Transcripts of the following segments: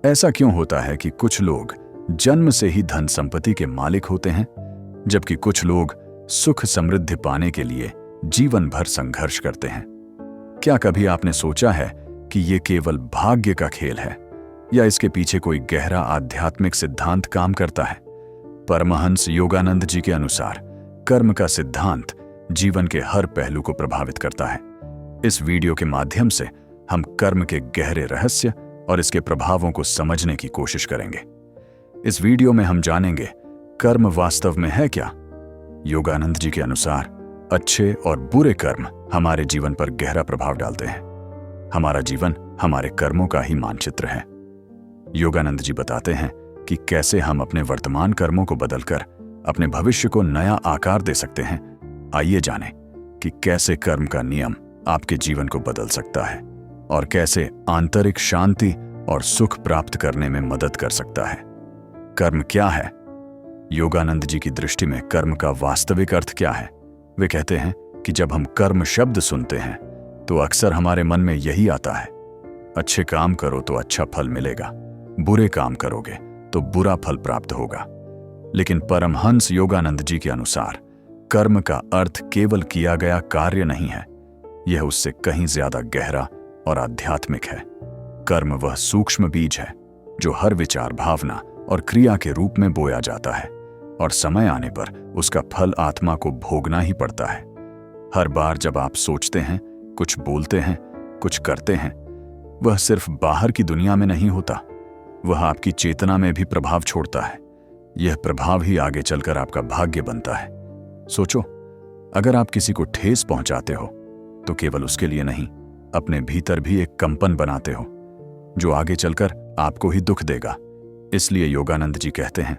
ऐसा क्यों होता है कि कुछ लोग जन्म से ही धन संपत्ति के मालिक होते हैं, जबकि कुछ लोग सुख समृद्धि पाने के लिए जीवन भर संघर्ष करते हैं? क्या कभी आपने सोचा है कि ये केवल भाग्य का खेल है, या इसके पीछे कोई गहरा आध्यात्मिक सिद्धांत काम करता है? परमहंस योगानंद जी के अनुसार कर्म का सिद्धांत जीवन के हर पहलू को प्रभावित करता है। इस वीडियो के माध्यम से हम कर्म के गहरे रहस्य और इसके प्रभावों को समझने की कोशिश करेंगे। इस वीडियो में हम जानेंगे कर्म वास्तव में है क्या। योगानंद जी के अनुसार अच्छे और बुरे कर्म हमारे जीवन पर गहरा प्रभाव डालते हैं। हमारा जीवन हमारे कर्मों का ही मानचित्र है। योगानंद जी बताते हैं कि कैसे हम अपने वर्तमान कर्मों को बदलकर अपने भविष्य को नया आकार दे सकते हैं। आइए जानें कि कैसे कर्म का नियम आपके जीवन को बदल सकता है और कैसे आंतरिक शांति और सुख प्राप्त करने में मदद कर सकता है। कर्म क्या है? योगानंद जी की दृष्टि में कर्म का वास्तविक अर्थ क्या है? वे कहते हैं कि जब हम कर्म शब्द सुनते हैं तो अक्सर हमारे मन में यही आता है, अच्छे काम करो तो अच्छा फल मिलेगा, बुरे काम करोगे तो बुरा फल प्राप्त होगा। लेकिन परमहंस योगानंद जी के अनुसार कर्म का अर्थ केवल किया गया कार्य नहीं है, यह उससे कहीं ज्यादा गहरा और आध्यात्मिक है। कर्म वह सूक्ष्म बीज है जो हर विचार, भावना और क्रिया के रूप में बोया जाता है और समय आने पर उसका फल आत्मा को भोगना ही पड़ता है। हर बार जब आप सोचते हैं, कुछ बोलते हैं, कुछ करते हैं, वह सिर्फ बाहर की दुनिया में नहीं होता, वह आपकी चेतना में भी प्रभाव छोड़ता है। यह प्रभाव ही आगे चलकर आपका भाग्य बनता है। सोचो, अगर आप किसी को ठेस पहुंचाते हो तो केवल उसके लिए नहीं, अपने भीतर भी एक कंपन बनाते हो जो आगे चलकर आपको ही दुख देगा। इसलिए योगानंद जी कहते हैं,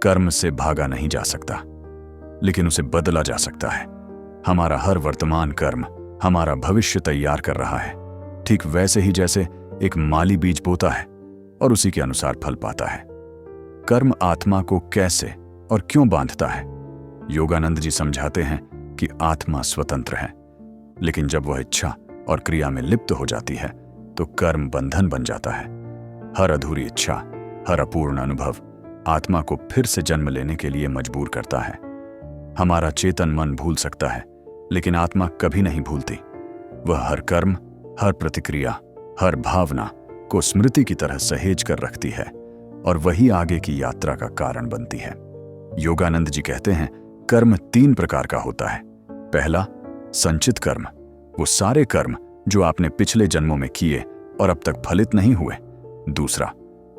कर्म से भागा नहीं जा सकता, लेकिन उसे बदला जा सकता है। हमारा हर वर्तमान कर्म हमारा भविष्य तैयार कर रहा है, ठीक वैसे ही जैसे एक माली बीज बोता है और उसी के अनुसार फल पाता है। कर्म आत्मा को कैसे और क्यों बांधता है? योगानंद जी समझाते हैं कि आत्मा स्वतंत्र है, लेकिन जब वह इच्छा और क्रिया में लिप्त हो जाती है तो कर्म बंधन बन जाता है। हर अधूरी इच्छा, हर अपूर्ण अनुभव आत्मा को फिर से जन्म लेने के लिए मजबूर करता है। हमारा चेतन मन भूल सकता है, लेकिन आत्मा कभी नहीं भूलती। वह हर कर्म, हर प्रतिक्रिया, हर भावना को स्मृति की तरह सहेज कर रखती है और वही आगे की यात्रा का कारण बनती है। योगानंद जी कहते हैं, कर्म 3 प्रकार का होता है। पहला, संचित कर्म, वो सारे कर्म जो आपने पिछले जन्मों में किए और अब तक फलित नहीं हुए। दूसरा,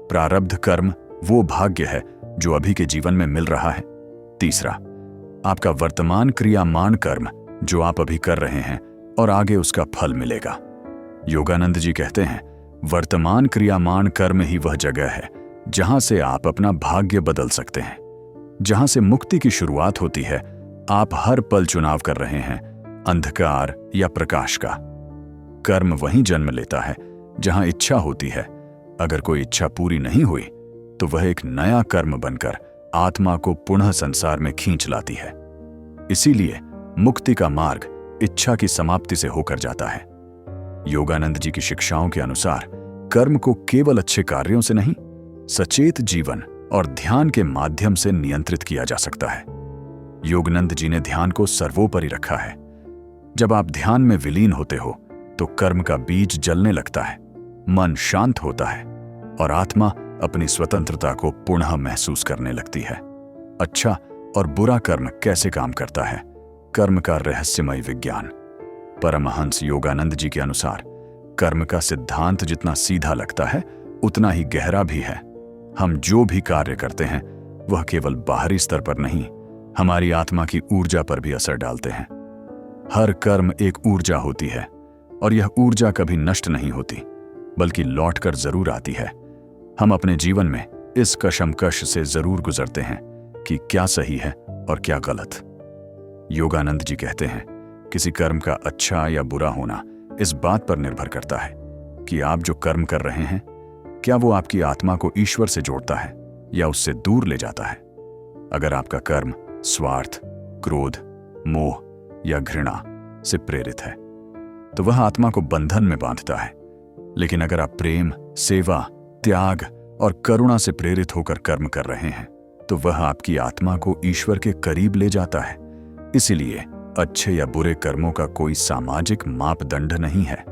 प्रारब्ध कर्म, वो भाग्य है जो अभी के जीवन में मिल रहा है। तीसरा, आपका वर्तमान क्रियामान कर्म जो आप अभी कर रहे हैं और आगे उसका फल मिलेगा। योगानंद जी कहते हैं, वर्तमान क्रियामान कर्म ही वह जगह है जहां से आप अपना भाग्य बदल सकते हैं, जहां से मुक्ति की शुरुआत होती है। आप हर पल चुनाव कर रहे हैं, अंधकार या प्रकाश का। कर्म वहीं जन्म लेता है जहां इच्छा होती है। अगर कोई इच्छा पूरी नहीं हुई तो वह एक नया कर्म बनकर आत्मा को पुनः संसार में खींच लाती है। इसीलिए मुक्ति का मार्ग इच्छा की समाप्ति से होकर जाता है। योगानंद जी की शिक्षाओं के अनुसार कर्म को केवल अच्छे कार्यों से नहीं, सचेत जीवन और ध्यान के माध्यम से नियंत्रित किया जा सकता है। योगानंद जी ने ध्यान को सर्वोपरि रखा है। जब आप ध्यान में विलीन होते हो तो कर्म का बीज जलने लगता है, मन शांत होता है और आत्मा अपनी स्वतंत्रता को पुनः महसूस करने लगती है। अच्छा और बुरा कर्म कैसे काम करता है? कर्म का रहस्यमय विज्ञान। परमहंस योगानंद जी के अनुसार कर्म का सिद्धांत जितना सीधा लगता है उतना ही गहरा भी है। हम जो भी कार्य करते हैं वह केवल बाहरी स्तर पर नहीं, हमारी आत्मा की ऊर्जा पर भी असर डालते हैं। हर कर्म एक ऊर्जा होती है और यह ऊर्जा कभी नष्ट नहीं होती, बल्कि लौटकर जरूर आती है। हम अपने जीवन में इस कशमकश से जरूर गुजरते हैं कि क्या सही है और क्या गलत। योगानंद जी कहते हैं, किसी कर्म का अच्छा या बुरा होना इस बात पर निर्भर करता है कि आप जो कर्म कर रहे हैं, क्या वो आपकी आत्मा को ईश्वर से जोड़ता है या उससे दूर ले जाता है। अगर आपका कर्म स्वार्थ, क्रोध, मोह या घृणा से प्रेरित है तो वह आत्मा को बंधन में बांधता है। लेकिन अगर आप प्रेम, सेवा, त्याग और करुणा से प्रेरित होकर कर्म कर रहे हैं तो वह आपकी आत्मा को ईश्वर के करीब ले जाता है। इसीलिए अच्छे या बुरे कर्मों का कोई सामाजिक मापदंड नहीं है,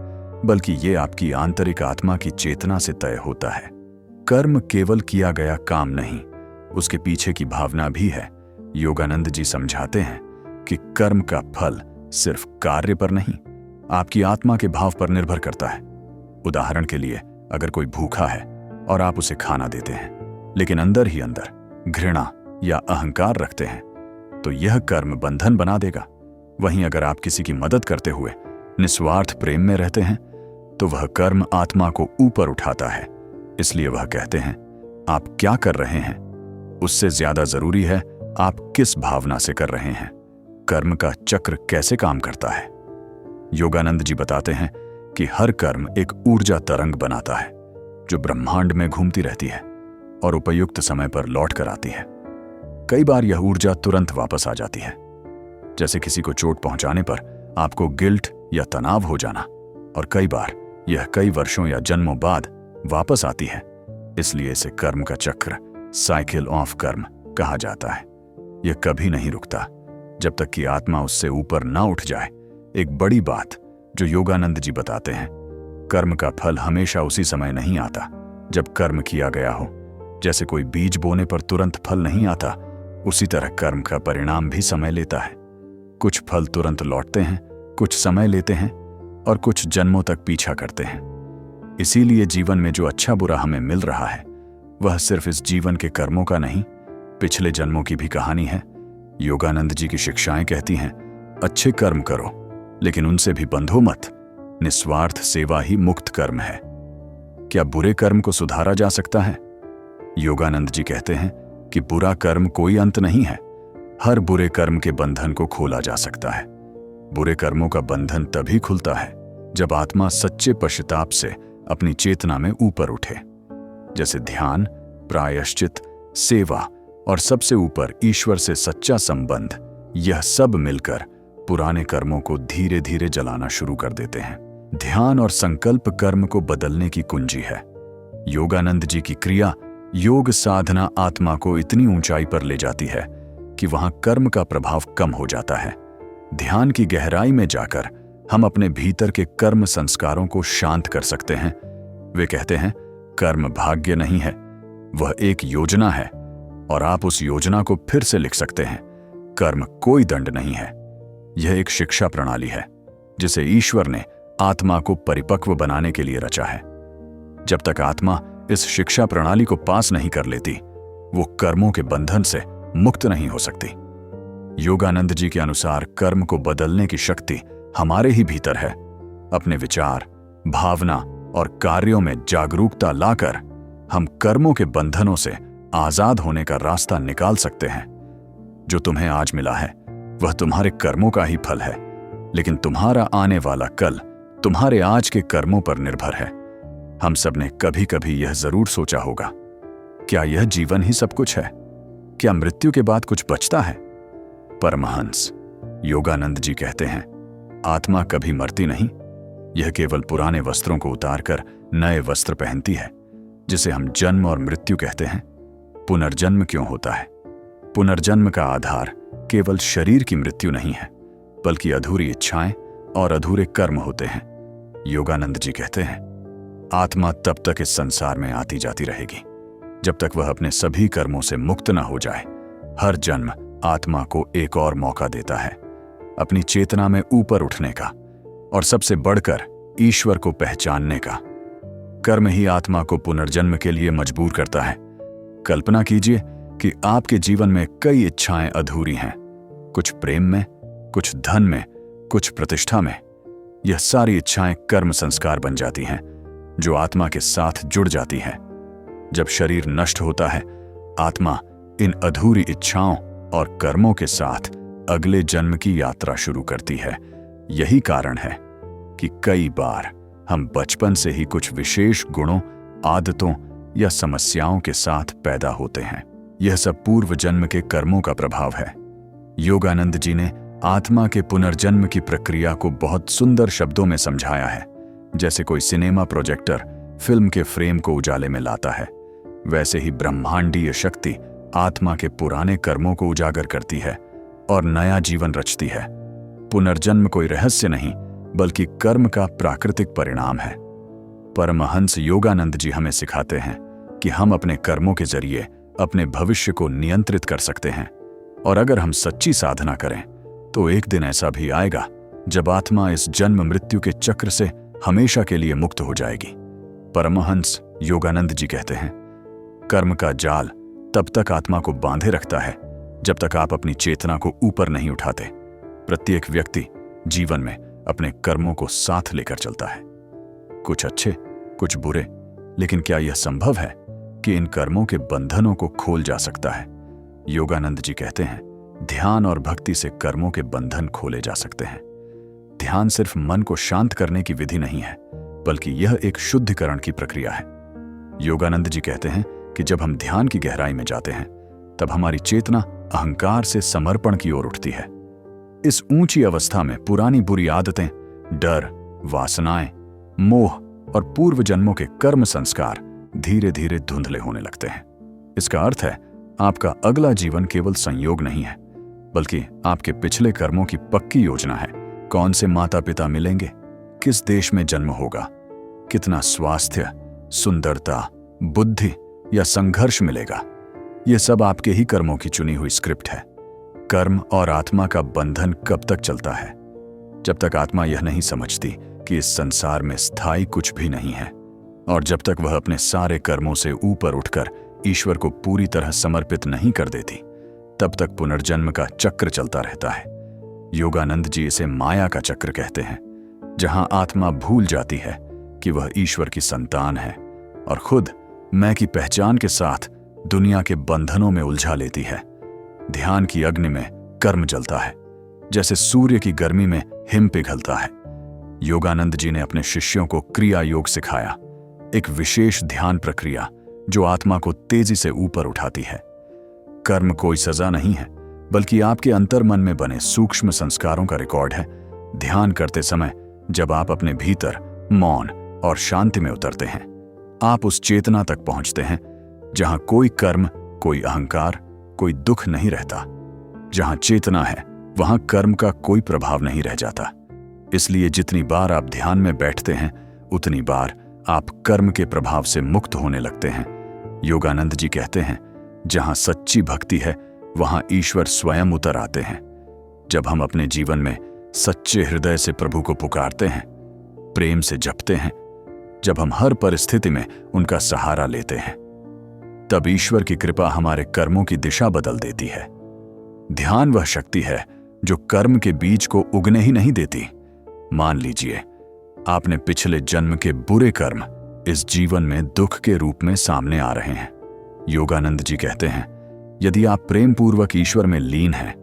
बल्कि ये आपकी आंतरिक आत्मा की चेतना से तय होता है। कर्म केवल किया गया काम नहीं, उसके पीछे की भावना भी है। योगानंद जी समझाते हैं कि कर्म का फल सिर्फ कार्य पर नहीं, आपकी आत्मा के भाव पर निर्भर करता है। उदाहरण के लिए, अगर कोई भूखा है और आप उसे खाना देते हैं, लेकिन अंदर ही अंदर घृणा या अहंकार रखते हैं, तो यह कर्म बंधन बना देगा। वहीं अगर आप किसी की मदद करते हुए निस्वार्थ प्रेम में रहते हैं, तो वह कर्म आत्मा को ऊपर उठाता है। इसलिए वह कहते हैं, आप क्या कर रहे हैं, उससे ज्यादा जरूरी है आप किस भावना से कर रहे हैं। कर्म का चक्र कैसे काम करता है? योगानंद जी बताते हैं कि हर कर्म एक ऊर्जा तरंग बनाता है, जो ब्रह्मांड में घूमती रहती है और उपयुक्त समय पर लौट कर आती है। कई बार यह ऊर्जा तुरंत वापस आ जाती है, जैसे किसी को चोट पहुंचाने पर आपको गिल्ट या तनाव हो जाना, और कई बार यह कई वर्षों या जन्मों बाद वापस आती है। इसलिए इसे कर्म का चक्र, साइकिल ऑफ कर्म कहा जाता है। यह कभी नहीं रुकता जब तक कि आत्मा उससे ऊपर ना उठ जाए। एक बड़ी बात जो योगानंद जी बताते हैं, कर्म का फल हमेशा उसी समय नहीं आता जब कर्म किया गया हो। जैसे कोई बीज बोने पर तुरंत फल नहीं आता, उसी तरह कर्म का परिणाम भी समय लेता है। कुछ फल तुरंत लौटते हैं, कुछ समय लेते हैं और कुछ जन्मों तक पीछा करते हैं। इसीलिए जीवन में जो अच्छा बुरा हमें मिल रहा है, वह सिर्फ इस जीवन के कर्मों का नहीं, पिछले जन्मों की भी कहानी है। योगानंद जी की शिक्षाएं कहती हैं, अच्छे कर्म करो, लेकिन उनसे भी बंधो मत। निस्वार्थ सेवा ही मुक्त कर्म है। क्या बुरे कर्म को सुधारा जा सकता है? योगानंद जी कहते हैं कि बुरा कर्म कोई अंत नहीं है। हर बुरे कर्म के बंधन को खोला जा सकता है। बुरे कर्मों का बंधन तभी खुलता है जब आत्मा सच्चे पश्चाताप से अपनी चेतना में ऊपर उठे। जैसे ध्यान, प्रायश्चित, सेवा और सबसे ऊपर ईश्वर से सच्चा संबंध, यह सब मिलकर पुराने कर्मों को धीरे धीरे जलाना शुरू कर देते हैं। ध्यान और संकल्प कर्म को बदलने की कुंजी है। योगानंद जी की क्रिया योग साधना आत्मा को इतनी ऊंचाई पर ले जाती है कि वहां कर्म का प्रभाव कम हो जाता है। ध्यान की गहराई में जाकर हम अपने भीतर के कर्म संस्कारों को शांत कर सकते हैं। वे कहते हैं, कर्म भाग्य नहीं है, वह एक योजना है और आप उस योजना को फिर से लिख सकते हैं। कर्म कोई दंड नहीं है, यह एक शिक्षा प्रणाली है जिसे ईश्वर ने आत्मा को परिपक्व बनाने के लिए रचा है। जब तक आत्मा इस शिक्षा प्रणाली को पास नहीं कर लेती, वो कर्मों के बंधन से मुक्त नहीं हो सकती। योगानंद जी के अनुसार कर्म को बदलने की शक्ति हमारे ही भीतर है। अपने विचार, भावना और कार्यों में जागरूकता लाकर हम कर्मों के बंधनों से आजाद होने का रास्ता निकाल सकते हैं। जो तुम्हें आज मिला है वह तुम्हारे कर्मों का ही फल है, लेकिन तुम्हारा आने वाला कल तुम्हारे आज के कर्मों पर निर्भर है। हम सब ने कभी कभी यह जरूर सोचा होगा, क्या यह जीवन ही सब कुछ है? क्या मृत्यु के बाद कुछ बचता है? परमहंस योगानंद जी कहते हैं, आत्मा कभी मरती नहीं, यह केवल पुराने वस्त्रों को उतारकर नए वस्त्र पहनती है, जिसे हम जन्म और मृत्यु कहते हैं। पुनर्जन्म क्यों होता है? पुनर्जन्म का आधार केवल शरीर की मृत्यु नहीं है, बल्कि अधूरी इच्छाएं और अधूरे कर्म होते हैं। योगानंद जी कहते हैं, आत्मा तब तक इस संसार में आती जाती रहेगी जब तक वह अपने सभी कर्मों से मुक्त न हो जाए। हर जन्म आत्मा को एक और मौका देता है अपनी चेतना में ऊपर उठने का और सबसे बढ़कर ईश्वर को पहचानने का। कर्म ही आत्मा को पुनर्जन्म के लिए मजबूर करता है। कल्पना कीजिए कि आपके जीवन में कई इच्छाएं अधूरी हैं, कुछ प्रेम में, कुछ धन में, कुछ प्रतिष्ठा में। यह सारी इच्छाएं कर्म संस्कार बन जाती हैं जो आत्मा के साथ जुड़ जाती हैं। जब शरीर नष्ट होता है, आत्मा इन अधूरी इच्छाओं और कर्मों के साथ अगले जन्म की यात्रा शुरू करती है। यही कारण है कि कई बार हम बचपन से ही कुछ विशेष गुणों, आदतों या समस्याओं के साथ पैदा होते हैं। यह सब पूर्व जन्म के कर्मों का प्रभाव है। योगानंद जी ने आत्मा के पुनर्जन्म की प्रक्रिया को बहुत सुंदर शब्दों में समझाया है, जैसे कोई सिनेमा प्रोजेक्टर फिल्म के फ्रेम को उजाले में लाता है, वैसे ही ब्रह्मांडीय शक्ति आत्मा के पुराने कर्मों को उजागर करती है और नया जीवन रचती है। पुनर्जन्म कोई रहस्य नहीं, बल्कि कर्म का प्राकृतिक परिणाम है। परमहंस योगानंद जी हमें सिखाते हैं कि हम अपने कर्मों के जरिए अपने भविष्य को नियंत्रित कर सकते हैं, और अगर हम सच्ची साधना करें तो एक दिन ऐसा भी आएगा जब आत्मा इस जन्म मृत्यु के चक्र से हमेशा के लिए मुक्त हो जाएगी। परमहंस योगानंद जी कहते हैं, कर्म का जाल तब तक आत्मा को बांधे रखता है जब तक आप अपनी चेतना को ऊपर नहीं उठाते। प्रत्येक व्यक्ति जीवन में अपने कर्मों को साथ लेकर चलता है, कुछ अच्छे कुछ बुरे, लेकिन क्या यह संभव है कि इन कर्मों के बंधनों को खोल जा सकता है? योगानंद जी कहते हैं, ध्यान और भक्ति से कर्मों के बंधन खोले जा सकते हैं। ध्यान सिर्फ मन को शांत करने की विधि नहीं है, बल्कि यह एक शुद्धिकरण की प्रक्रिया है। योगानंद जी कहते हैं कि जब हम ध्यान की गहराई में जाते हैं तब हमारी चेतना अहंकार से समर्पण की ओर उठती है। इस ऊंची अवस्था में पुरानी बुरी आदतें, डर, वासनाएं, मोह और पूर्व जन्मों के कर्म संस्कार धीरे धीरे धुंधले होने लगते हैं। इसका अर्थ है आपका अगला जीवन केवल संयोग नहीं है, बल्कि आपके पिछले कर्मों की पक्की योजना है। कौन से माता पिता मिलेंगे, किस देश में जन्म होगा, कितना स्वास्थ्य, सुंदरता, बुद्धि या संघर्ष मिलेगा, ये सब आपके ही कर्मों की चुनी हुई स्क्रिप्ट है। कर्म और आत्मा का बंधन कब तक चलता है? जब तक आत्मा यह नहीं समझती कि इस संसार में स्थायी कुछ भी नहीं है, और जब तक वह अपने सारे कर्मों से ऊपर उठकर ईश्वर को पूरी तरह समर्पित नहीं कर देती, तब तक पुनर्जन्म का चक्र चलता रहता है। योगानंद जी इसे माया का चक्र कहते हैं, जहां आत्मा भूल जाती है कि वह ईश्वर की संतान है और खुद मैं की पहचान के साथ दुनिया के बंधनों में उलझा लेती है। ध्यान की अग्नि में कर्म जलता है, जैसे सूर्य की गर्मी में हिम पिघलता है। योगानंद जी ने अपने शिष्यों को क्रिया योग सिखाया, एक विशेष ध्यान प्रक्रिया जो आत्मा को तेजी से ऊपर उठाती है। कर्म कोई सजा नहीं है, बल्कि आपके अंतर्मन में बने सूक्ष्म संस्कारों का रिकॉर्ड है। ध्यान करते समय जब आप अपने भीतर मौन और शांति में उतरते हैं, आप उस चेतना तक पहुंचते हैं जहां कोई कर्म, कोई अहंकार, कोई दुख नहीं रहता। जहां चेतना है वहां कर्म का कोई प्रभाव नहीं रह जाता। इसलिए जितनी बार आप ध्यान में बैठते हैं, उतनी बार आप कर्म के प्रभाव से मुक्त होने लगते हैं। योगानंद जी कहते हैं, जहां सच्ची भक्ति है वहां ईश्वर स्वयं उतर आते हैं। जब हम अपने जीवन में सच्चे हृदय से प्रभु को पुकारते हैं, प्रेम से जपते हैं, जब हम हर परिस्थिति में उनका सहारा लेते हैं, तब ईश्वर की कृपा हमारे कर्मों की दिशा बदल देती है। ध्यान वह शक्ति है जो कर्म के बीज को उगने ही नहीं देती। मान लीजिए आपने पिछले जन्म के बुरे कर्म इस जीवन में दुख के रूप में सामने आ रहे हैं। योगानंद जी कहते हैं, यदि आप प्रेम पूर्वक ईश्वर में लीन हैं,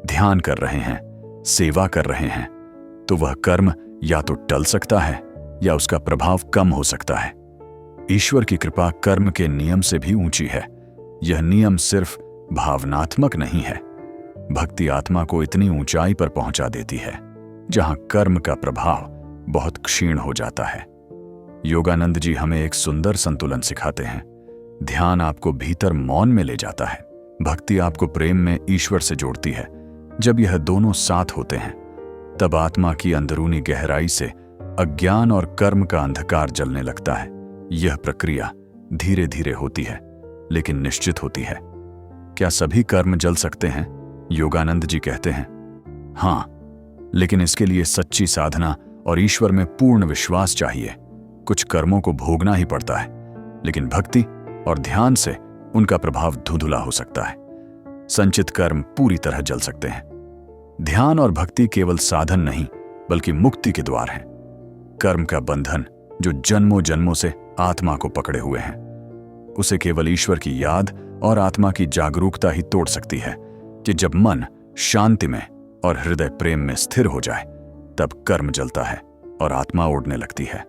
ध्यान कर रहे हैं, सेवा कर रहे हैं, तो वह कर्म या तो टल सकता है या उसका प्रभाव कम हो सकता है। ईश्वर की कृपा कर्म के नियम से भी ऊंची है। यह नियम सिर्फ भावनात्मक नहीं है। भक्ति आत्मा को इतनी ऊंचाई पर पहुंचा देती है जहां कर्म का प्रभाव बहुत क्षीण हो जाता है। योगानंद जी हमें एक सुंदर संतुलन सिखाते हैं। ध्यान आपको भीतर मौन में ले जाता है, भक्ति आपको प्रेम में ईश्वर से जोड़ती है। जब यह दोनों साथ होते हैं, तब आत्मा की अंदरूनी गहराई से अज्ञान और कर्म का अंधकार जलने लगता है। यह प्रक्रिया धीरे धीरे होती है, लेकिन निश्चित होती है। क्या सभी कर्म जल सकते हैं? योगानंद जी कहते हैं, हां, लेकिन इसके लिए सच्ची साधना और ईश्वर में पूर्ण विश्वास चाहिए। कुछ कर्मों को भोगना ही पड़ता है, लेकिन भक्ति और ध्यान से उनका प्रभाव धुंधला हो सकता है। संचित कर्म पूरी तरह जल सकते हैं। ध्यान और भक्ति केवल साधन नहीं, बल्कि मुक्ति के द्वार हैं। कर्म का बंधन जो जन्मों जन्मों से आत्मा को पकड़े हुए हैं, उसे केवल ईश्वर की याद और आत्मा की जागरूकता ही तोड़ सकती है। कि जब मन शांति में और हृदय प्रेम में स्थिर हो जाए, तब कर्म जलता है और आत्मा उड़ने लगती है।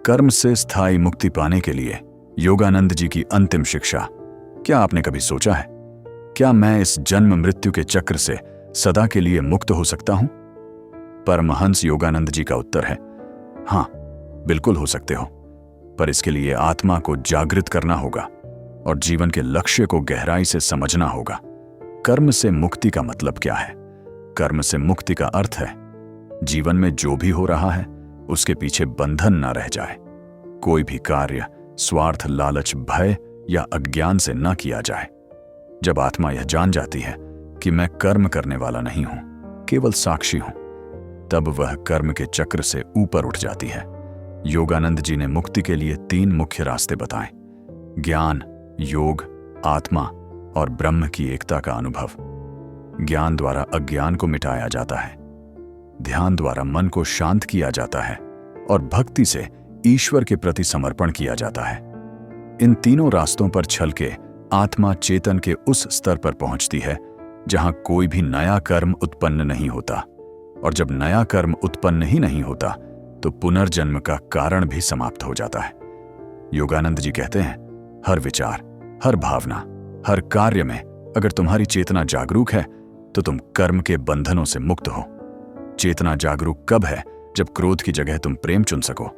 कर्म से स्थायी मुक्ति पाने के लिए योगानंद जी की अंतिम शिक्षा, क्या आपने कभी सोचा है, क्या मैं इस जन्म मृत्यु के चक्र से सदा के लिए मुक्त हो सकता हूं? परमहंस योगानंद जी का उत्तर है, हां, बिल्कुल हो सकते हो, पर इसके लिए आत्मा को जागृत करना होगा और जीवन के लक्ष्य को गहराई से समझना होगा। कर्म से मुक्ति का मतलब क्या है? कर्म से मुक्ति का अर्थ है जीवन में जो भी हो रहा है उसके पीछे बंधन न रह जाए। कोई भी कार्य स्वार्थ, लालच, भय या अज्ञान से न किया जाए। जब आत्मा यह जान जाती है कि मैं कर्म करने वाला नहीं हूं, केवल साक्षी हूं, तब वह कर्म के चक्र से ऊपर उठ जाती है। योगानंद जी ने मुक्ति के लिए 3 मुख्य रास्ते बताए: ज्ञान, योग, आत्मा और ब्रह्म की एकता का अनुभव। ज्ञान द्वारा अज्ञान को मिटाया जाता है, ध्यान द्वारा मन को शांत किया जाता है और भक्ति से ईश्वर के प्रति समर्पण किया जाता है। इन तीनों रास्तों पर चल के आत्मा चेतन के उस स्तर पर पहुंचती है जहां कोई भी नया कर्म उत्पन्न नहीं होता, और जब नया कर्म उत्पन्न ही नहीं होता तो पुनर्जन्म का कारण भी समाप्त हो जाता है। योगानंद जी कहते हैं, हर विचार, हर भावना, हर कार्य में अगर तुम्हारी चेतना जागरूक है तो तुम कर्म के बंधनों से मुक्त हो। चेतना जागरूक कब है? जब क्रोध की जगह तुम प्रेम चुन सको,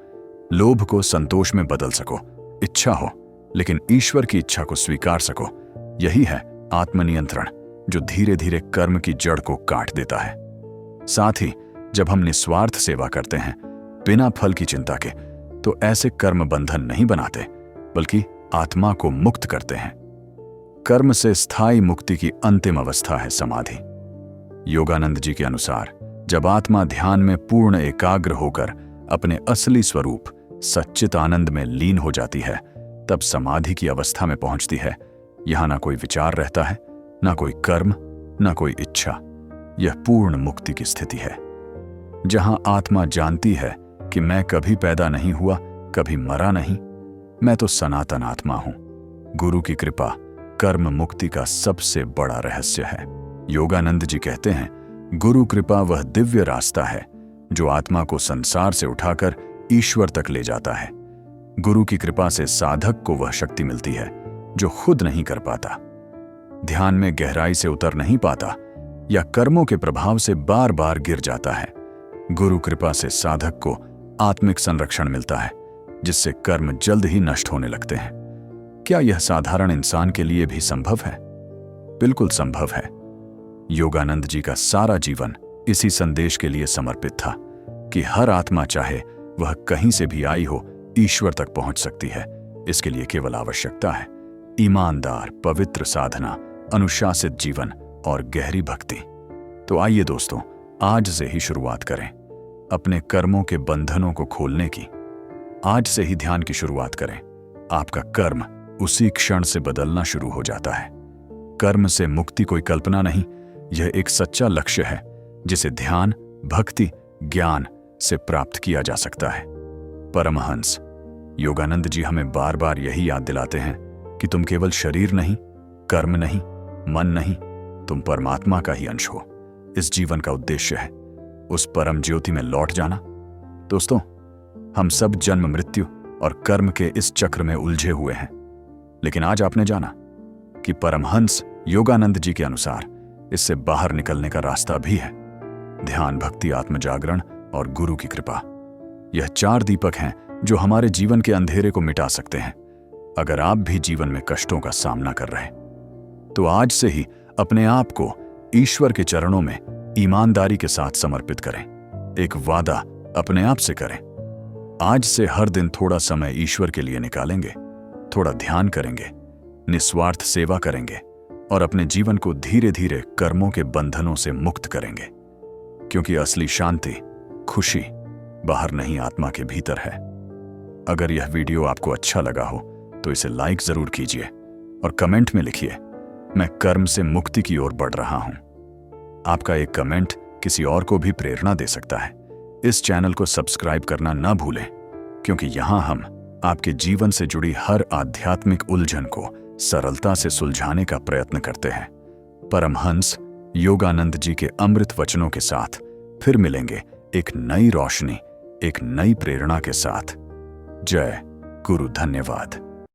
लोभ को संतोष में बदल सको, इच्छा हो लेकिन ईश्वर की इच्छा को स्वीकार सको। यही है आत्मनियंत्रण, जो धीरे धीरे कर्म की जड़ को काट देता है। साथ ही जब हम निस्वार्थ सेवा करते हैं बिना फल की चिंता के, तो ऐसे कर्म बंधन नहीं बनाते बल्कि आत्मा को मुक्त करते हैं। कर्म से स्थायी मुक्ति की अंतिम अवस्था है समाधि। योगानंद जी के अनुसार जब आत्मा ध्यान में पूर्ण एकाग्र होकर अपने असली स्वरूप सच्चित आनंद में लीन हो जाती है, तब समाधि की अवस्था में पहुंचती है। यहां ना कोई विचार रहता है, ना कोई कर्म, ना कोई इच्छा। यह पूर्ण मुक्ति की स्थिति है जहां आत्मा जानती है कि मैं कभी पैदा नहीं हुआ, कभी मरा नहीं, मैं तो सनातन आत्मा हूं। गुरु की कृपा कर्म मुक्ति का सबसे बड़ा रहस्य है। योगानंद जी कहते हैं, गुरु कृपा वह दिव्य रास्ता है जो आत्मा को संसार से उठाकर ईश्वर तक ले जाता है। गुरु की कृपा से साधक को वह शक्ति मिलती है जो खुद नहीं कर पाता, ध्यान में गहराई से उतर नहीं पाता या कर्मों के प्रभाव से बार बार गिर जाता है। गुरु कृपा से साधक को आत्मिक संरक्षण मिलता है जिससे कर्म जल्द ही नष्ट होने लगते हैं। क्या यह साधारण इंसान के लिए भी संभव है? बिल्कुल संभव है। योगानंद जी का सारा जीवन इसी संदेश के लिए समर्पित था कि हर आत्मा चाहे वह कहीं से भी आई हो, ईश्वर तक पहुंच सकती है। इसके लिए केवल आवश्यकता है ईमानदार, पवित्र साधना, अनुशासित जीवन और गहरी भक्ति। तो आइए दोस्तों, आज से ही शुरुआत करें अपने कर्मों के बंधनों को खोलने की। आज से ही ध्यान की शुरुआत करें। आपका कर्म उसी क्षण से बदलना शुरू हो जाता है। कर्म से मुक्ति कोई कल्पना नहीं, यह एक सच्चा लक्ष्य है जिसे ध्यान, भक्ति, ज्ञान से प्राप्त किया जा सकता है। परमहंस योगानंद जी हमें बार बार यही याद दिलाते हैं कि तुम केवल शरीर नहीं, कर्म नहीं, मन नहीं, तुम परमात्मा का ही अंश हो। इस जीवन का उद्देश्य है उस परम ज्योति में लौट जाना। दोस्तों, हम सब जन्म, मृत्यु और कर्म के इस चक्र में उलझे हुए हैं, लेकिन आज आपने जाना कि परमहंस योगानंद जी के अनुसार इससे बाहर निकलने का रास्ता भी है। ध्यान, भक्ति, आत्मजागरण और गुरु की कृपा, यह 4 दीपक हैं जो हमारे जीवन के अंधेरे को मिटा सकते हैं। अगर आप भी जीवन में कष्टों का सामना कर रहे हैं तो आज से ही अपने आप को ईश्वर के चरणों में ईमानदारी के साथ समर्पित करें। एक वादा अपने आप से करें, आज से हर दिन थोड़ा समय ईश्वर के लिए निकालेंगे, थोड़ा ध्यान करेंगे, निस्वार्थ सेवा करेंगे और अपने जीवन को धीरे धीरे कर्मों के बंधनों से मुक्त करेंगे। क्योंकि असली शांति, खुशी बाहर नहीं, आत्मा के भीतर है। अगर यह वीडियो आपको अच्छा लगा हो तो इसे लाइक जरूर कीजिए और कमेंट में लिखिए, मैं कर्म से मुक्ति की ओर बढ़ रहा हूं। आपका एक कमेंट किसी और को भी प्रेरणा दे सकता है। इस चैनल को सब्सक्राइब करना ना भूलें, क्योंकि यहां हम आपके जीवन से जुड़ी हर आध्यात्मिक उलझन को सरलता से सुलझाने का प्रयत्न करते हैं। परमहंस योगानंद जी के अमृत वचनों के साथ फिर मिलेंगे, एक नई रोशनी, एक नई प्रेरणा के साथ। जय गुरु। धन्यवाद।